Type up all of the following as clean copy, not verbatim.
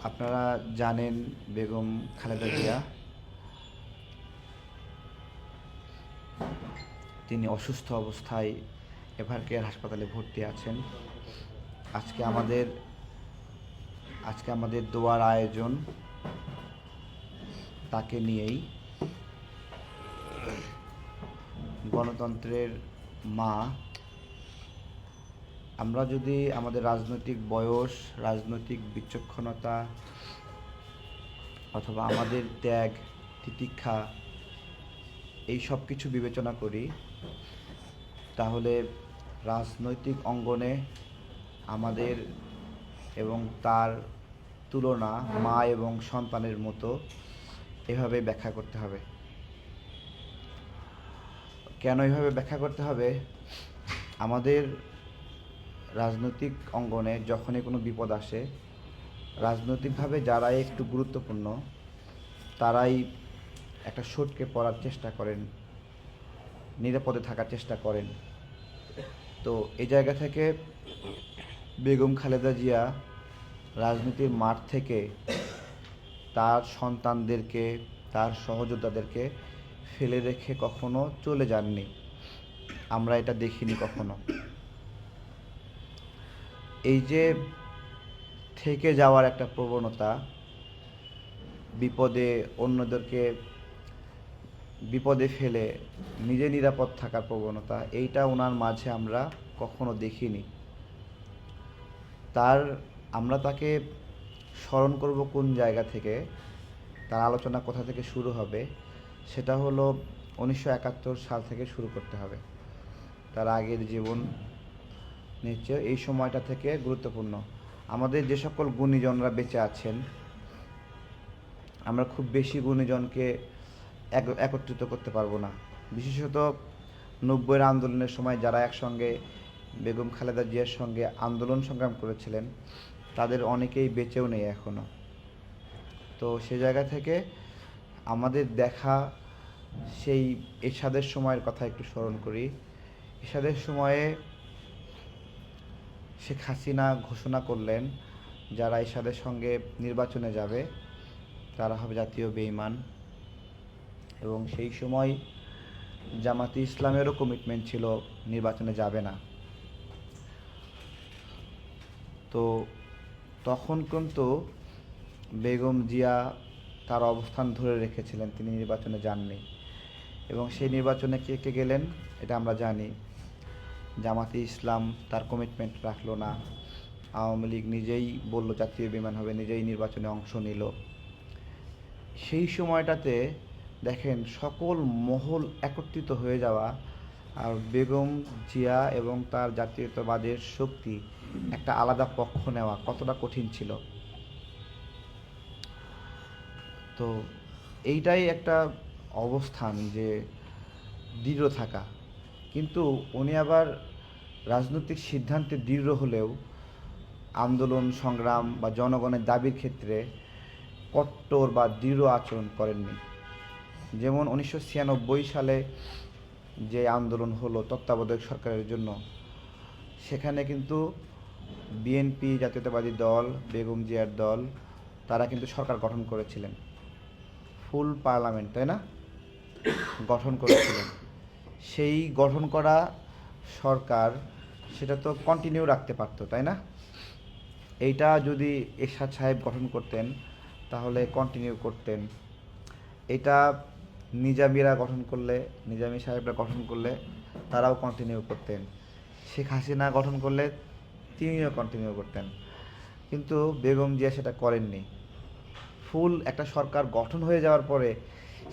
আপনারা জানেন বেগম খালেদা জিয়া তিনি অসুস্থ অবস্থায় এভারকেয়ার হাসপাতালে ভর্তি আছেন। আজকে আমাদের আজকে আমাদের দোয়ার আয়োজন তাকে নিয়েই। গণতন্ত্রের মা, আমরা যদি আমাদের রাজনৈতিক বয়স, রাজনৈতিক বিচক্ষণতা অথবা আমাদের ত্যাগ, তিতিক্ষা এই সব কিছু বিবেচনা করি, তাহলে রাজনৈতিক অঙ্গনে আমাদের এবং তার তুলনা মা এবং সন্তানের মতো এভাবে ব্যাখ্যা করতে হবে। কেন এভাবে ব্যাখ্যা করতে হবে? আমাদের রাজনৈতিক অঙ্গনে যখনই কোনো বিপদ আসে, রাজনৈতিকভাবে যারাই একটু গুরুত্বপূর্ণ তারাই একটা সটকে পড়ার চেষ্টা করেন, নিরাপদে থাকার চেষ্টা করেন। তো এই জায়গা থেকে বেগম খালেদা জিয়া রাজনীতির মাঠ থেকে তার সন্তানদেরকে, তার সহযোদ্ধাদেরকে ফেলে রেখে কখনো চলে যাননি। আমরা এটা দেখিনি কখনো। এই যে থেকে যাওয়ার একটা প্রবণতা, বিপদে অন্যদেরকে বিপদে ফেলে নিজে নিরাপদ থাকার প্রবণতা, এইটা ওনার মাঝে আমরা কখনো দেখিনি। আমরা তাকে স্মরণ করব কোন জায়গা থেকে, তার আলোচনা কোথা থেকে শুরু হবে, সেটা হলো 1971 সাল থেকে শুরু করতে হবে। তার আগের জীবন নিশ্চয় এই সময়টা থেকে গুরুত্বপূর্ণ। আমাদের যে সকল গুণীজনরা বেঁচে আছেন, আমরা খুব বেশি গুণীজনকে একত্রিত করতে পারবো না। বিশেষত 90-এর আন্দোলনের সময় যারা একসঙ্গে বেগম খালেদা জিয়ার সঙ্গে আন্দোলন সংগ্রাম করেছিলেন, তাদের অনেকেই বেঁচেও নেই এখনও। তো সে জায়গা থেকে আমাদের দেখা সেই এরশাদের সময়ের কথা একটু স্মরণ করি। এরশাদের সময়ে শেখ হাসিনা ঘোষণা করলেন, যারা এরশাদের সঙ্গে নির্বাচনে যাবে তারা হবে জাতীয় বেঈমান। এবং সেই সময় জামাতে ইসলামেরও কমিটমেন্ট ছিল নির্বাচনে যাবে না। তো তখন কিন্তু বেগম জিয়া তার অবস্থান ধরে রেখেছিলেন, তিনি নির্বাচনে যাননি। এবং সেই নির্বাচনে কে কে গেলেন এটা আমরা জানি। জামাতে ইসলাম তার কমিটমেন্ট রাখলো না, আওয়ামী লীগ নিজেই বলল জাতীয় বেঈমান হবে, নিজেই নির্বাচনে অংশ নিল। সেই সময়টাতে দেখেন সকল মহল একত্রিত হয়ে যাওয়া আর বেগম জিয়া এবং তার জাতীয়তাবাদের শক্তি একটা আলাদা পক্ষ নেওয়া কতটা কঠিন ছিল। তো এইটাই একটা অবস্থান যে দৃঢ় থাকা। কিন্তু উনি আবার রাজনৈতিক সিদ্ধান্তে দৃঢ় হলেও আন্দোলন সংগ্রাম বা জনগণের দাবির ক্ষেত্রে কট্টর বা দৃঢ় আচরণ করেননি। যেমন 1996 সালে যে আন্দোলন হলো তত্ত্বাবধায়ক সরকারের জন্য, সেখানে কিন্তু বিএনপি, জাতীয়তাবাদী দল, বেগম জিয়ার দল, তারা কিন্তু সরকার গঠন করেছিলেন, ফুল পার্লামেন্ট, তাই না, গঠন করেছিলেন। সেই গঠন করা সরকার সেটা তো কন্টিনিউ রাখতে পারতো, তাই না? এইটা যদি এরশাদ সাহেব গঠন করতেন তাহলে কন্টিনিউ করতেন। এটা নিজামীরা গঠন করলে, নিজামী সাহেবরা গঠন করলে তারাও কন্টিনিউ করতেন। শেখ হাসিনা গঠন করলে তিনিও কন্টিনিউ করতেন। কিন্তু বেগম জিয়া সেটা করেননি। ফুল একটা সরকার গঠন হয়ে যাওয়ার পরে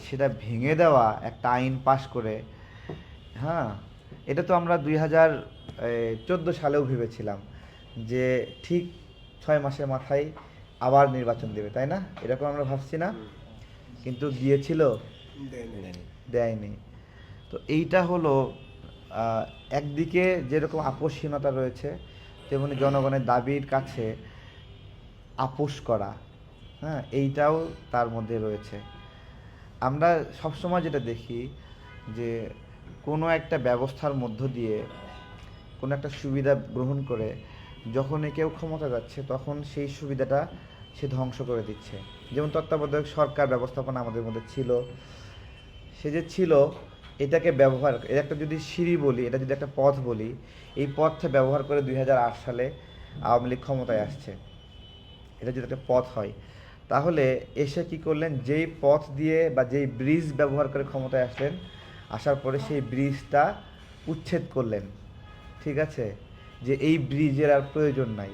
সেটা ভেঙে দেওয়া, একটা আইন পাশ করে, হ্যাঁ, এটা তো আমরা 2014 সালেও ভেবেছিলাম যে ঠিক 6 মাসের মাথায় আবার নির্বাচন দেবে, তাই না? এরকম আমরা ভাবছি না? কিন্তু দিয়েছিল? দেয়নি। তো এইটা হলো একদিকে যেরকম আপোষহীনতা রয়েছে, তেমনি জনগণের দাবির কাছে আপোষ করা, হ্যাঁ, এইটাও তার মধ্যে রয়েছে। আমরা সবসময় যেটা দেখি যে কোনো একটা ব্যবস্থার মধ্য দিয়ে কোনো একটা সুবিধা গ্রহণ করে যখনই কেউ ক্ষমতা যাচ্ছে তখন সেই সুবিধাটা সে ধ্বংস করে দিচ্ছে। যেমন তত্ত্বাবধায়ক সরকার ব্যবস্থাপনা আমাদের মধ্যে ছিল, সে যে ছিল এটাকে ব্যবহার, এটা একটা যদি সিঁড়ি বলি, এটা যদি একটা পথ বলি, এই পথটা ব্যবহার করে 2008 সালে আওয়ামী লীগ ক্ষমতায় আসছে। এটা যদি একটা পথ হয়, তাহলে এসে কি করলেন, যেই পথ দিয়ে বা যেই ব্রিজ ব্যবহার করে ক্ষমতায় আসলেন, আসার পরে সেই ব্রিজটা উচ্ছেদ করলেন। ঠিক আছে, যে এই ব্রিজের আর প্রয়োজন নাই।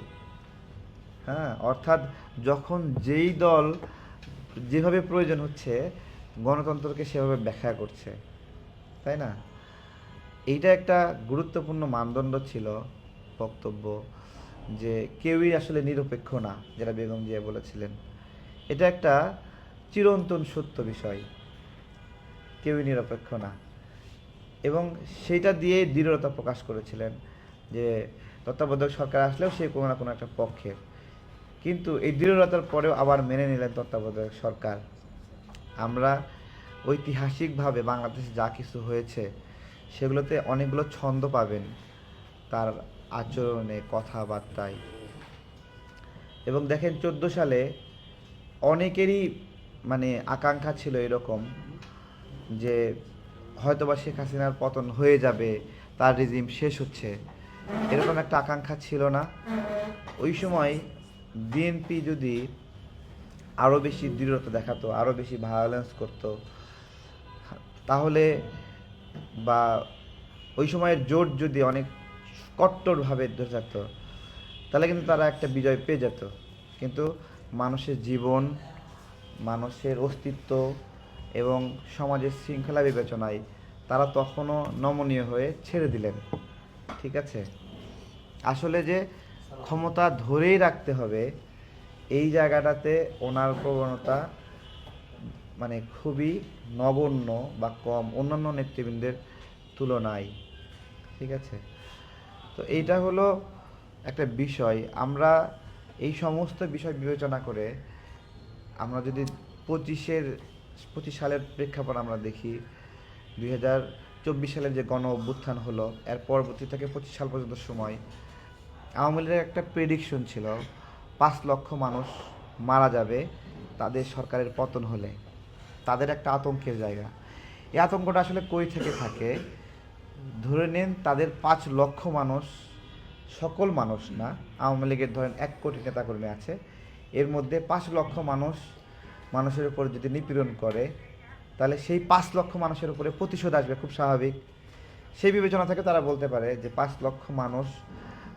হ্যাঁ, অর্থাৎ যখন যেই দল যেভাবে প্রয়োজন হচ্ছে গণতন্ত্রকে সেভাবে ব্যাখ্যা করছে, তাই না? এইটা একটা গুরুত্বপূর্ণ মানদণ্ড ছিল, বক্তব্য, যে কেউই আসলে নিরপেক্ষ না, যেটা বেগম জিয়া বলেছিলেন। এটা একটা চিরন্তন সত্য বিষয়, কেউই নিরপেক্ষ না। এবং সেইটা দিয়ে দৃঢ়তা প্রকাশ করেছিলেন যে তত্ত্বাবধায়ক সরকার আসলেও সে কোনো না কোনো একটা পক্ষের। কিন্তু এই দৃঢ়তার পরেও আবার মেনে নিলেন তত্ত্বাবধায়ক সরকার। আমরা ঐতিহাসিকভাবে বাংলাদেশে যা কিছু হয়েছে সেগুলোতে অনেকগুলো ছন্দ পাবেন তার আচরণে, কথাবার্তায়। এবং দেখেন 14 সালে অনেকেরই মানে আকাঙ্ক্ষা ছিল এরকম যে হয়তোবা শেখ হাসিনার পতন হয়ে যাবে, তার রিজিম শেষ হচ্ছে, এরকম একটা আকাঙ্ক্ষা ছিল না। ওই সময় বিএনপি যদি আরও বেশি দৃঢ়তা দেখাতো, আরও বেশি ভায়োলেন্স করতো, তাহলে, বা ওই সময়ের জোট যদি অনেক কট্টরভাবে ধরে থাকতো, তাহলে কিন্তু তারা একটা বিজয় পেয়ে যেত। কিন্তু মানুষের জীবন, মানুষের অস্তিত্ব এবং সমাজের শৃঙ্খলা বিবেচনায় তারা তখনও নমনীয় হয়ে ছেড়ে দিলেন। ঠিক আছে, আসলে যে ক্ষমতা ধরেই রাখতে হবে এই জায়গাটাতে ওনার প্রবণতা মানে খুবই নগণ্য বা কম অন্যান্য নেতৃবৃন্দের তুলনায়। ঠিক আছে, তো এইটা হলো একটা বিষয়। আমরা এই সমস্ত বিষয় বিবেচনা করে আমরা যদি 25 সালের প্রেক্ষাপট আমরা দেখি, 2024 সালের যে গণ অভ্যুত্থান হলো, এর পরবর্তী থেকে 25 সাল পর্যন্ত সময় আওয়ামী লীগের একটা প্রেডিকশন ছিল 5 লক্ষ মানুষ মারা যাবে তাদের সরকারের পতন হলে। তাদের একটা আতঙ্কের জায়গা। এই আতঙ্কটা আসলে কই থেকে থাকে? ধরে নেন তাদের 5 লক্ষ মানুষ, সকল মানুষ না, আওয়ামী লীগের ধরেন 1 কোটি নেতাকর্মী আছে, এর মধ্যে 5 লক্ষ মানুষের উপর যদি নিপীড়ন করে, তাহলে সেই 5 লক্ষ মানুষের উপরে প্রতিশোধ আসবে, খুব স্বাভাবিক। সেই বিবেচনা থেকে তারা বলতে পারে যে 5 লক্ষ মানুষ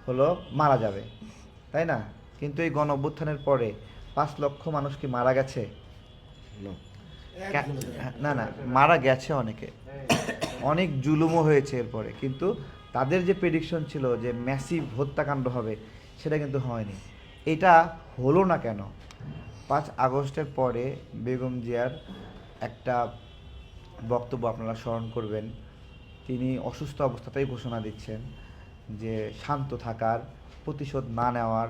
হলো মারা যাবে, তাই না? কিন্তু এই গণ অভ্যুত্থানের পরে 5 লক্ষ মানুষ কি মারা গেছে? না না, মারা গেছে অনেকে, অনেক জুলুমও হয়েছে এরপরে, কিন্তু তাদের যে প্রেডিকশন ছিল যে ম্যাসিভ হত্যাকাণ্ড হবে, সেটা কিন্তু হয়নি। এটা হলো না কেন? 5 আগস্টের পরে বেগম জিয়ার একটা বক্তব্য আপনারা স্মরণ করবেন। তিনি অসুস্থ অবস্থাতেই ঘোষণা দিচ্ছেন যে শান্ত থাকার, প্রতিশোধ না নেওয়ার,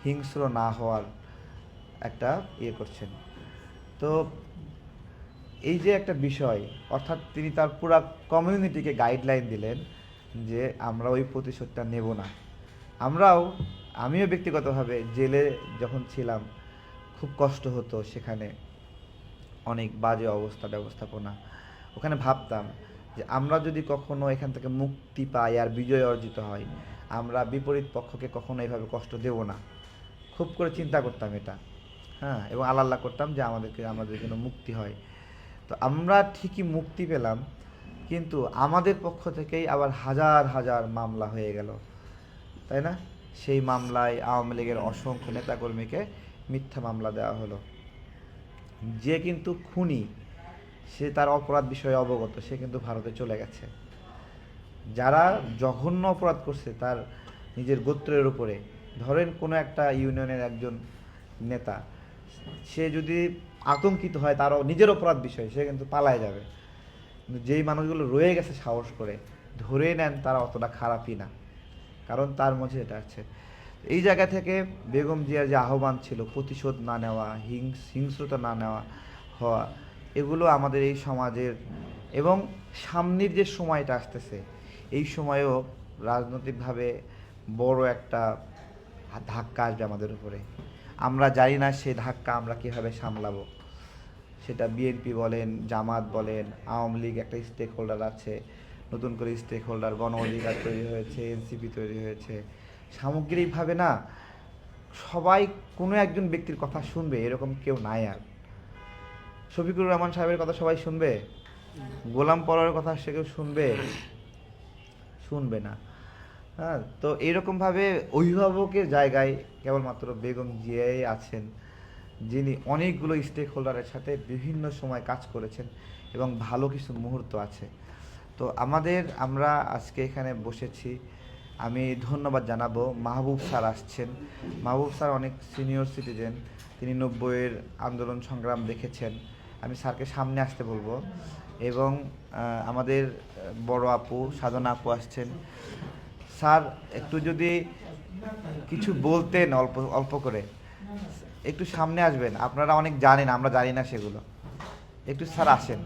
হিংস্র না হওয়ার একটা করছেন। তো এই যে একটা বিষয়, অর্থাৎ তিনি তার পুরা কমিউনিটিকে গাইডলাইন দিলেন যে আমরা ওই প্রতিশোধটা নেব না। আমিও ব্যক্তিগতভাবে জেলে যখন ছিলাম খুব কষ্ট হতো, সেখানে অনেক বাজে অবস্থা, ব্যবস্থাপনা। ওখানে ভাবতাম যে আমরা যদি কখনো এখান থেকে মুক্তি পাই আর বিজয় অর্জিত হয়, আমরা বিপরীত পক্ষকে কখনো এইভাবে কষ্ট দেব না। খুব করে চিন্তা করতাম এটা, হ্যাঁ, এবং আল্লাহ করতাম যে আমাদের যেন মুক্তি হয়। তো আমরা ঠিকই মুক্তি পেলাম, কিন্তু আমাদের পক্ষ থেকেই আবার হাজার হাজার মামলা হয়ে গেল, তাই না? সেই মামলায় আওয়ামী লীগের অসংখ্য নেতাকর্মীকে মিথ্যা মামলা দেওয়া হলো। যে কিন্তু খুনি, সে তার অপরাধ বিষয়ে অবগত, সে কিন্তু ভারতে চলে গেছে। যারা জঘন্য অপরাধ করছে তার নিজের গোত্রের উপরে, ধরেন কোনো একটা ইউনিয়নের একজন নেতা, সে যদি আতঙ্কিত হয় তারও নিজের অপরাধ বিষয়, সে কিন্তু পালায় যাবে। কিন্তু যেই মানুষগুলো রয়ে গেছে সাহস করে, ধরে নেন তারা অতটা খারাপই না, কারণ তার মধ্যে এটা আছে। এই জায়গা থেকে বেগম জিয়ার যে আহ্বান ছিল প্রতিশোধ না নেওয়া, হিংস্রতা না নেওয়া হওয়া, এগুলো আমাদের এই সমাজের এবং সামনের যে সময়টা আসতেছে এই সময়েও রাজনৈতিকভাবে বড় একটা ধাক্কা আসবে আমাদের উপরে। আমরা জানি না সেই ধাক্কা আমরা কীভাবে সামলাবো। সেটা বিএনপি বলেন, জামাত বলেন, আওয়ামী লীগ একটা স্টেক হোল্ডার আছে, নতুন করে স্টেক হোল্ডার গণ অধিকার তৈরি হয়েছে, এনসিপি তৈরি হয়েছে। সামগ্রিকভাবে না সবাই কোনো একজন ব্যক্তির কথা শুনবে এরকম কেউ নাই আর। শফিকুর রহমান সাহেবের কথা সবাই শুনবে? গোলাম পরোয়ারের কথা সে কেউ শুনবে? শুনবে না। হ্যাঁ, তো এইরকমভাবে অভিভাবকের জায়গায় কেবলমাত্র বেগম জিয়াই আছেন, যিনি অনেকগুলো স্টেক হোল্ডারের সাথে বিভিন্ন সময় কাজ করেছেন এবং ভালো কিছু মুহূর্ত আছে। তো আমরা আজকে এখানে বসেছি। আমি ধন্যবাদ জানাবো, মাহবুব স্যার আসছেন। মাহবুব স্যার অনেক সিনিয়র সিটিজেন, তিনি 90-এর আন্দোলন সংগ্রাম দেখেছেন। আমি স্যারকে সামনে আসতে বলবো। এবং আমাদের বড় আপু সাধনা আপু আসছেন। স্যার একটু যদি কিছু বলতেন অল্প অল্প করে, একটু সামনে আসবেন। আপনারা অনেক জানেন, আমরা জানি না সেগুলো। একটু স্যার আসেন।